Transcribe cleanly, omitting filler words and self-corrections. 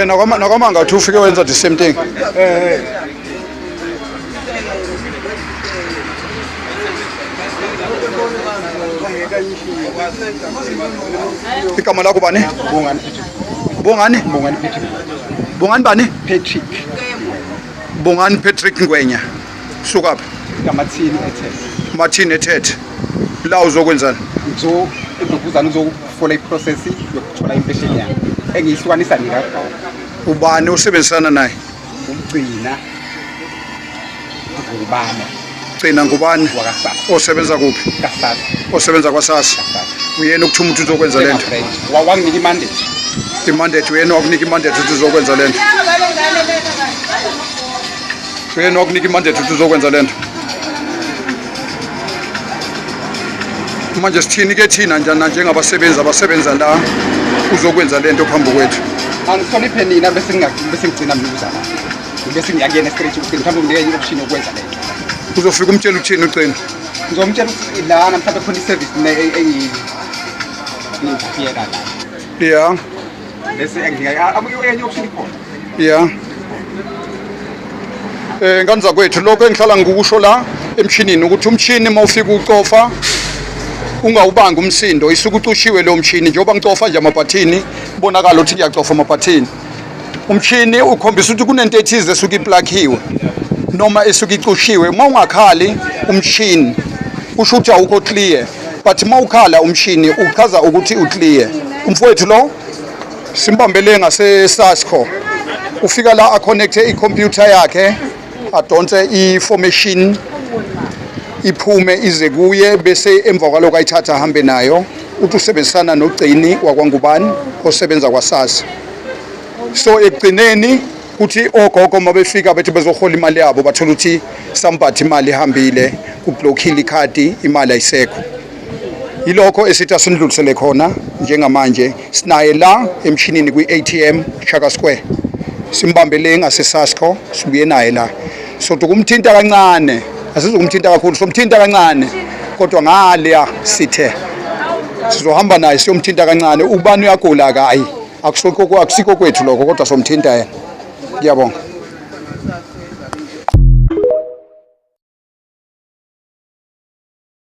nakoma ngathi ufike wenza the same thing. Igama lakho bani? Bongani bani? Patrick. Bongani Patrick Ngwenya. Suka phi? Kamathini ethe. Martin ethethe. La uzokwenzani? Ngizokuzana uzokufola iprocess yokuthola impesheni yami. Engiyihlukanisa ngakho. Ubani usebenzisana naye? Ugcina. Ngubani? Gcina ngubani? Wakasasa. Osebenza kuphi? Kasasa. Osebenza kwaSASSA. Uyena ukuthuma ukuthi uzokwenza lento. Wanginika imandate. Imandate uyena wakunika imandate ukuthi uzokwenza lento. Uyena wakunika imandate ukuthi uzokwenza lento. Manje sithini ke thina njengabasebenzi abasebenza la uzokwenza lento phambi kwethu. Angihloniphe nina bese ngigcina mnuza la. Bese ngiyakuyena straight ukuthi mhlawumbe ngeke option yokwenza lento. Uzofika umtshela uthini uqina? Ngizomtshela ukuthi lana mhlawumbe khona iservice ngiyifiyela la. Yeah. Bese enye option ikhona. Yeah. Ngani zakwethu lokho engihlala ngikukusho la emshinini ukuthi umshini mawufika ucofa ungawubanga umsindo isuku ucushiwe lo mshini njengoba ngicofa nje amabhathini kubonakala ukuthi ngiyacofa amabhathini. Umshini ukhombisa ukuthi kunento ethize esuka iplakiwe noma esuka icushiwe. Uma ungakhali umshini usho ukuthi awukho clear, but uma ukhala umshini uchaza ukuthi uclear. Umfowethu lo simbambele ngase-SASCO ufika la aconnecte icomputer yakhe adonse i-formation iphume ize kuye bese emva kwaloko ayithatha ahambe nayo. Uthi usebenzisana nogcini wakwangubani osebenza kwaSASSA. So ekugcineni kuthi ogogo mabefika bethi bezohola imali yabo bathola ukuthi sambathi imali ihambile kublockile ikhadi imali ayisekho. Yilokho esithi asindlulisele khona njengamanje sinaye la emshinini kwi-ATM Shaka Square. Simbambele ngase-SASCO sibuye naye la. So ukumthinta kancane asizokumthinta kakhulu somthinta kancane kodwa ngaleya sithe sizohamba naye siyomthinta kancane ubani uyagula kayi akusiko kwethu lokho kodwa somthinta yena. Ngiyabonga.